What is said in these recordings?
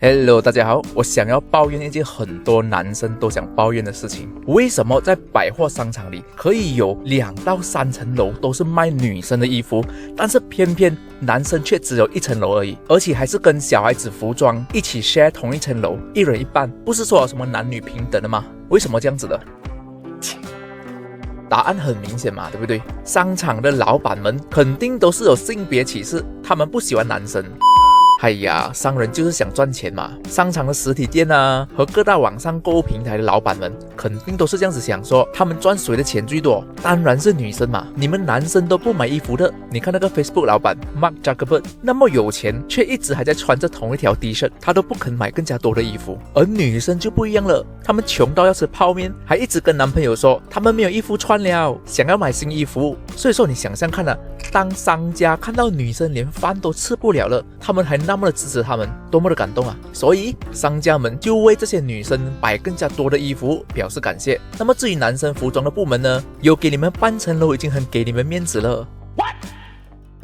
Hello， 大家好，我想要抱怨一件很多男生都想抱怨的事情。为什么在百货商场里可以有2到3层楼都是卖女生的衣服，但是偏偏男生却只有1层楼而已，而且还是跟小孩子服装一起 share 同一层楼，一人一半，不是说有什么男女平等的吗？为什么这样子的？答案很明显嘛，对不对？商场的老板们肯定都是有性别歧视，他们不喜欢男生。哎呀，商人就是想赚钱嘛。商场的实体店啊，和各大网上购物平台的老板们，肯定都是这样子想说，他们赚谁的钱最多？当然是女生嘛。你们男生都不买衣服的，你看那个 Facebook 老板 Mark Zuckerberg 那么有钱，却一直还在穿着同一条 T 恤，他都不肯买更加多的衣服。而女生就不一样了，她们穷到要吃泡面，还一直跟男朋友说他们没有衣服穿了，想要买新衣服。所以说你想象看啊，当商家看到女生连饭都吃不了了，他们还那么的支持他们，多么的感动啊！所以商家们就为这些女生摆更加多的衣服表示感谢。那么至于男生服装的部门呢，有给你们半层楼已经很给你们面子了。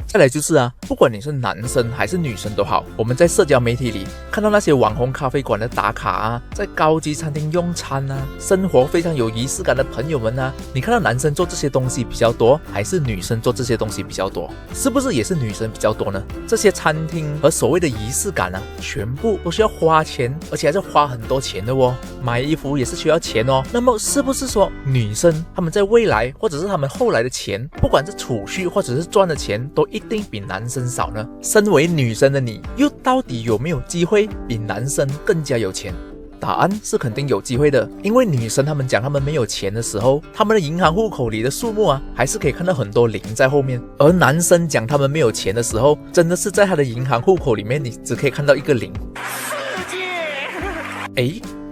再来就是啊，不管你是男生还是女生都好，我们在社交媒体里看到那些网红咖啡馆的打卡啊，在高级餐厅用餐啊，生活非常有仪式感的朋友们啊，你看到男生做这些东西比较多，还是女生做这些东西比较多？是不是也是女生比较多呢？这些餐厅和所谓的仪式感啊，全部都需要花钱，而且还是花很多钱的哦。买衣服也是需要钱哦。那么是不是说女生她们在未来或者是她们后来的钱，不管是储蓄或者是赚的钱，都一定比男生少呢？身为女生的你，又到底有没有机会比男生更加有钱？答案是肯定有机会的，因为女生她们讲她们没有钱的时候，她们的银行户口里的数目啊，还是可以看到很多零在后面。而男生讲他们没有钱的时候，真的是在他的银行户口里面，你只可以看到一个零。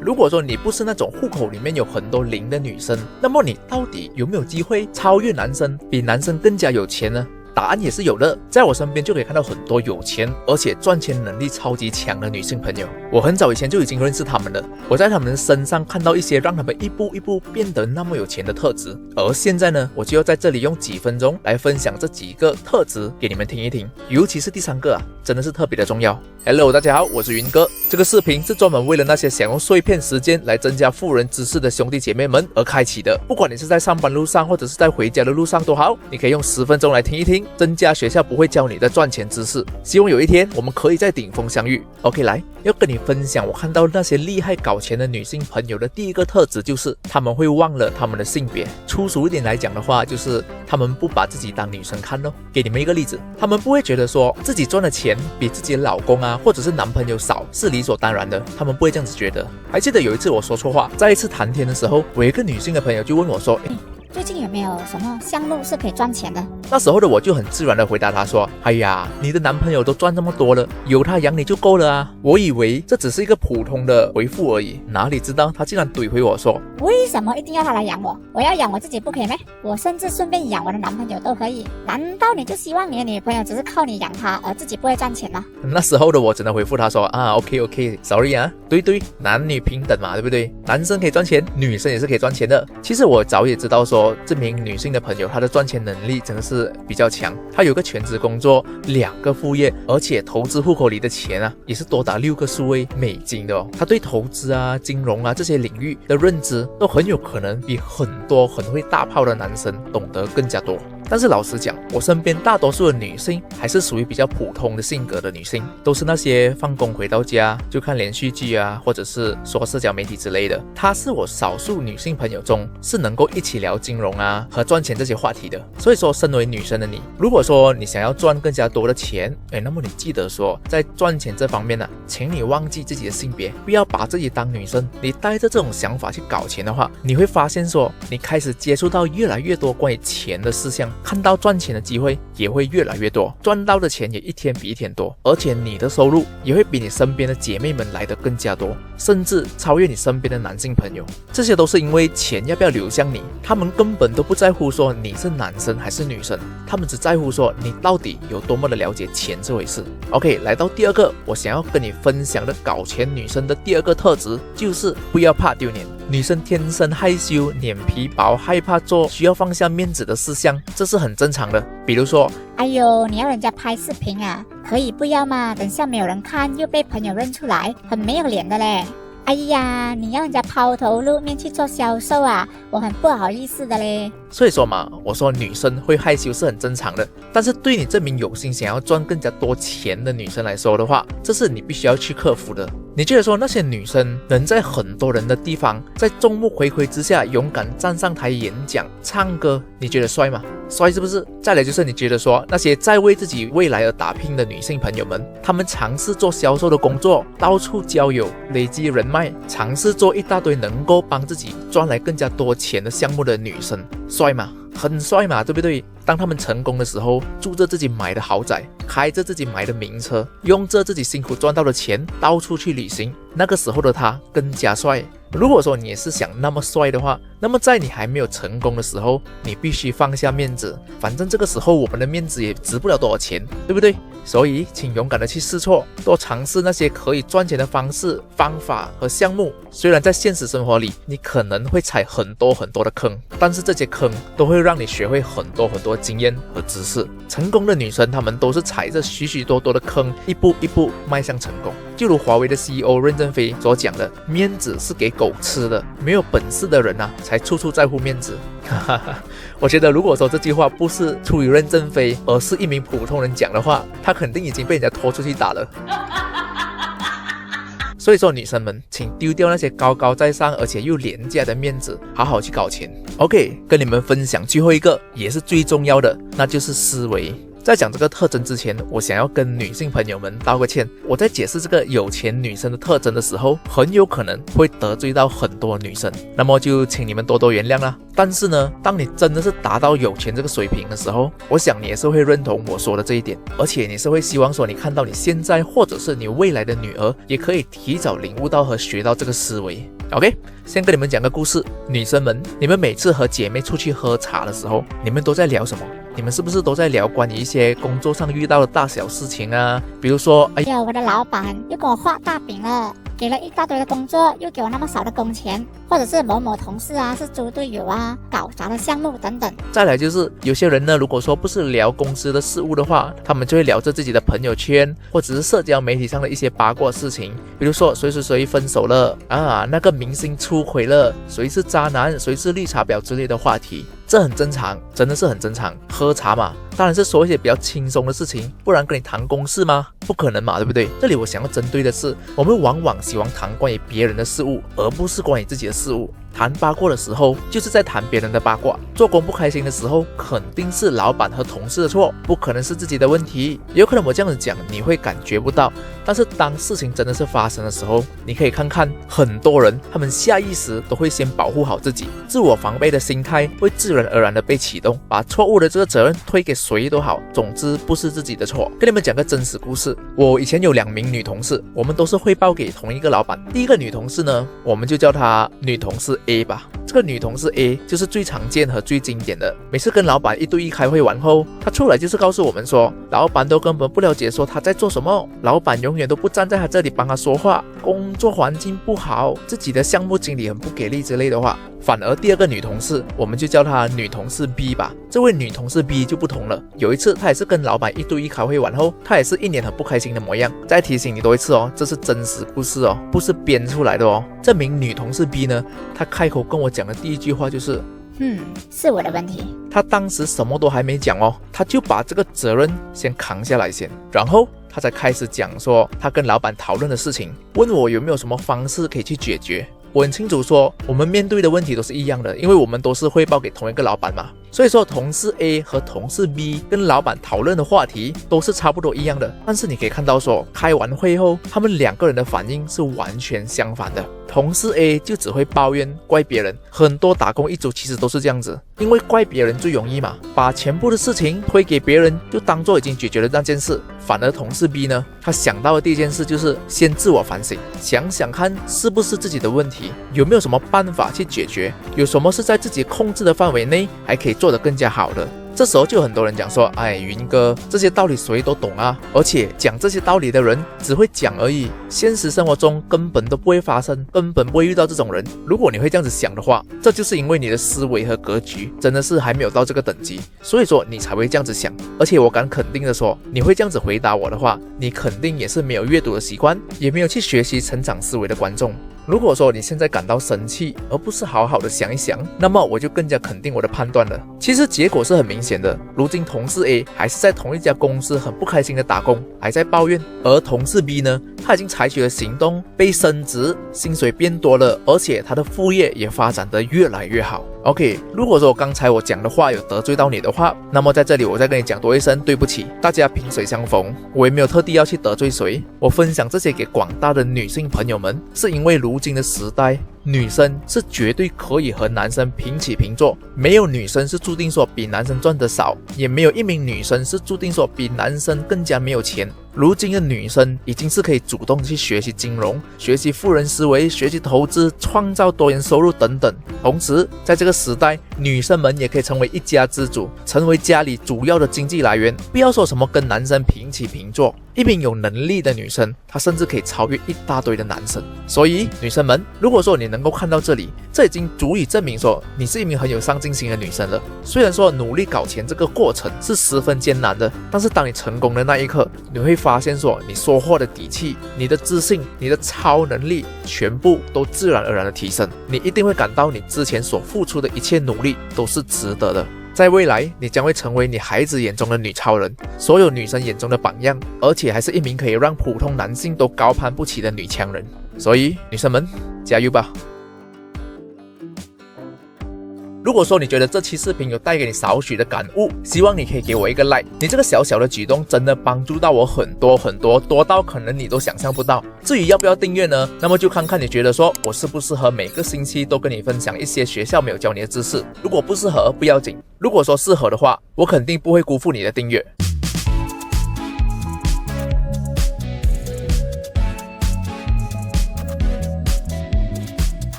如果说你不是那种户口里面有很多零的女生，那么你到底有没有机会超越男生，比男生更加有钱呢？答案也是有的，在我身边就可以看到很多有钱而且赚钱能力超级强的女性朋友。我很早以前就已经认识他们了，我在他们身上看到一些让他们一步一步变得那么有钱的特质。而现在呢，我就要在这里用几分钟来分享这几个特质给你们听一听，尤其是第3个啊，真的是特别的重要。Hello， 大家好，我是云哥。这个视频是专门为了那些想用碎片时间来增加富人知识的兄弟姐妹们而开启的。不管你是在上班路上或者是在回家的路上都好，你可以用10分钟来听一听，增加学校不会教你的赚钱知识。希望有一天我们可以在顶峰相遇。OK， 来，要跟你分享我看到那些厉害搞钱的女性朋友的第一个特质，就是他们会忘了他们的性别。粗俗一点来讲的话，就是他们不把自己当女生看咯。给你们一个例子，他们不会觉得说自己赚的钱比自己的老公啊或者是男朋友少是理所当然的，他们不会这样子觉得。还记得有一次我说错话，在一次谈天的时候，我有一个女性的朋友就问我说，最近有没有什么项目是可以赚钱的？那时候的我就很自然的回答她说，哎呀，你的男朋友都赚这么多了，有他养你就够了啊。我以为这只是一个普通的回复而已，哪里知道他竟然怼回我说，为什么一定要他来养我？我要养我自己不可以吗？我甚至顺便养我的男朋友都可以。难道你就希望你的女朋友只是靠你养她，而自己不会赚钱吗？那时候的我只能回复他说OK sorry 啊，对，男女平等嘛，对不对？男生可以赚钱，女生也是可以赚钱的。其实我早也知道说这名女性的朋友她的赚钱能力真的是比较强，她有个全职工作，2个副业，而且投资户口里的钱啊也是多达6个数位美金的哦。她对投资啊、金融啊这些领域的认知都很有可能比很多很会大炮的男生懂得更加多。但是老实讲，我身边大多数的女性还是属于比较普通的性格的女性，都是那些放工回到家就看连续剧啊，或者是刷社交媒体之类的。她是我少数女性朋友中是能够一起聊金融啊和赚钱这些话题的。所以说，身为女生的你，如果说你想要赚更加多的钱，那么你记得说，在赚钱这方面呢，请你忘记自己的性别，不要把自己当女生。你带着这种想法去搞钱的话，你会发现说，你开始接触到越来越多关于钱的事项，看到赚钱的机会也会越来越多，赚到的钱也一天比一天多，而且你的收入也会比你身边的姐妹们来得更加多，甚至超越你身边的男性朋友。这些都是因为钱要不要流向你，他们根本都不在乎说你是男生还是女生，他们只在乎说你到底有多么的了解钱这回事。OK， 来到第2个我想要跟你分享的搞钱女生的第2个特质，就是不要怕丢脸。女生天生害羞、脸皮薄，害怕做需要放下面子的事项，这是很正常的。比如说，哎呦，你要人家拍视频啊，可以不要吗？等下没有人看，又被朋友认出来，很没有脸的嘞。哎呀，你要人家抛头露面去做销售啊，我很不好意思的嘞。所以说嘛，我说女生会害羞是很正常的，但是对你这名有心想要赚更加多钱的女生来说的话，这是你必须要去克服的。你觉得说那些女生能在很多人的地方，在众目睽睽之下勇敢站上台演讲、唱歌，你觉得帅吗？帅是不是？再来就是你觉得说那些在为自己未来而打拼的女性朋友们，她们尝试做销售的工作，到处交友，累积人脉，尝试做一大堆能够帮自己赚来更加多钱的项目的女生，帅吗？很帅嘛，对不对？当他们成功的时候，住着自己买的豪宅，开着自己买的名车，用着自己辛苦赚到的钱到处去旅行，那个时候的他更加帅。如果说你也是想那么帅的话，那么在你还没有成功的时候，你必须放下面子，反正这个时候我们的面子也值不了多少钱，对不对？所以请勇敢的去试错，多尝试那些可以赚钱的方式、方法和项目。虽然在现实生活里你可能会踩很多的坑，但是这些坑都会让你学会很多经验和知识。成功的女生她们都是踩着许多的坑，一步一步迈向成功。就如华为的 CEO 任正非所讲的，面子是给狗吃的，没有本事的人啊才处处在乎面子。我觉得如果说这句话不是出于任正非，而是一名普通人讲的话，他肯定已经被人家拖出去打了。所以说女生们，请丢掉那些高高在上而且又廉价的面子，好好去搞钱。 OK， 跟你们分享最后一个也是最重要的，那就是思维。在讲这个特征之前，我想要跟女性朋友们道个歉。我在解释这个有钱女生的特征的时候，很有可能会得罪到很多女生，那么就请你们多原谅啦。但是呢，当你真的是达到有钱这个水平的时候，我想你也是会认同我说的这一点，而且你是会希望说你看到你现在或者是你未来的女儿也可以提早领悟到和学到这个思维。OK， 先跟你们讲个故事。女生们，你们每次和姐妹出去喝茶的时候，你们都在聊什么？你们是不是都在聊关于一些工作上遇到的大小事情啊？比如说，哎呀，我的老板又给我画大饼了，给了一大堆的工作，又给我那么少的工钱，或者是某某同事啊是猪队友啊，搞砸了项目等等。再来就是有些人呢，如果说不是聊公司的事务的话，他们就会聊着自己的朋友圈，或者是社交媒体上的一些八卦事情，比如说谁分手了啊，那个明星出轨了，谁是渣男，谁是绿茶婊之类的话题。这很正常，真的是很正常。喝茶嘛，当然是说一些比较轻松的事情，不然跟你谈公事吗？不可能嘛，对不对？这里我想要针对的是，我们往往喜欢谈关于别人的事物，而不是关于自己的事物。谈八卦的时候，就是在谈别人的八卦。做工不开心的时候，肯定是老板和同事的错，不可能是自己的问题。有可能我这样子讲，你会感觉不到，但是当事情真的是发生的时候，你可以看看很多人，他们下意识都会先保护好自己，自我防备的心态会自然而然的被启动，把错误的这个责任推给谁都好，总之不是自己的错。跟你们讲个真实故事，我以前有2名女同事，我们都是汇报给同一个老板。第一个女同事呢，我们就叫她女同事 A 吧。这个女同事 A 就是最常见和最经典的，每次跟老板1对1开会完后，她出来就是告诉我们说，老板都根本不了解说她在做什么，老板永远都不站在她这里帮她说话，工作环境不好，自己的项目经理很不给力之类的话。反而第二个女同事，我们就叫她女同事 B 吧。这位女同事 B 就不同了，有一次她也是跟老板1对1开会完后，她也是一脸很不开心的模样。再提醒你多一次哦，这是真实故事哦，不是编出来的哦。这名女同事 B 呢，她开口跟我讲的第一句话就是是我的问题。她当时什么都还没讲哦，她就把这个责任先扛下来先，然后她才开始讲说她跟老板讨论的事情，问我有没有什么方式可以去解决。我很清楚说，我们面对的问题都是一样的，因为我们都是汇报给同一个老板嘛。所以说，同事 A 和同事 B 跟老板讨论的话题都是差不多一样的。但是你可以看到说，开完会后，他们2个人的反应是完全相反的。同事 A 就只会抱怨怪别人，很多打工一族其实都是这样子，因为怪别人最容易嘛，把全部的事情推给别人，就当做已经解决了那件事。反而同事 B 呢，他想到的第一件事就是先自我反省，想想看是不是自己的问题，有没有什么办法去解决，有什么是在自己控制的范围内还可以做得更加好的。这时候就很多人讲说，哎，云哥，这些道理谁都懂啊，而且讲这些道理的人只会讲而已，现实生活中根本都不会发生，根本不会遇到这种人。如果你会这样子想的话，这就是因为你的思维和格局真的是还没有到这个等级，所以说你才会这样子想。而且我敢肯定的说，你会这样子回答我的话，你肯定也是没有阅读的习惯，也没有去学习成长思维的观众。如果说你现在感到生气，而不是好好的想一想，那么我就更加肯定我的判断了。其实结果是很明显的，如今同事 A 还是在同一家公司很不开心的打工，还在抱怨，而同事 B 呢，他已经采取了行动，被升职，薪水变多了，而且他的副业也发展得越来越好。OK， 如果说刚才我讲的话有得罪到你的话，那么在这里我再跟你讲多一声对不起，大家萍水相逢，我也没有特地要去得罪谁。我分享这些给广大的女性朋友们，是因为如今的时代，女生是绝对可以和男生平起平坐，没有女生是注定说比男生赚得少，也没有一名女生是注定说比男生更加没有钱。如今的女生已经是可以主动去学习金融，学习富人思维，学习投资，创造多元收入等等。同时在这个时代，女生们也可以成为一家之主，成为家里主要的经济来源，不要说什么跟男生平起平坐，一名有能力的女生，她甚至可以超越一大堆的男生。所以女生们，如果说你能够看到这里，这已经足以证明说你是一名很有上进心的女生了。虽然说努力搞钱这个过程是十分艰难的，但是当你成功的那一刻，你会发现说你说话的底气，你的自信，你的超能力全部都自然而然的提升，你一定会感到你之前所付出的一切努力都是值得的。在未来，你将会成为你孩子眼中的女超人，所有女生眼中的榜样，而且还是一名可以让普通男性都高攀不起的女强人。所以女生们，加油吧！如果说你觉得这期视频有带给你少许的感悟，希望你可以给我一个 like， 你这个小小的举动真的帮助到我很多，多到可能你都想象不到。至于要不要订阅呢，那么就看看你觉得说我适不适合每个星期都跟你分享一些学校没有教你的知识。如果不适合不要紧，如果说适合的话，我肯定不会辜负你的订阅。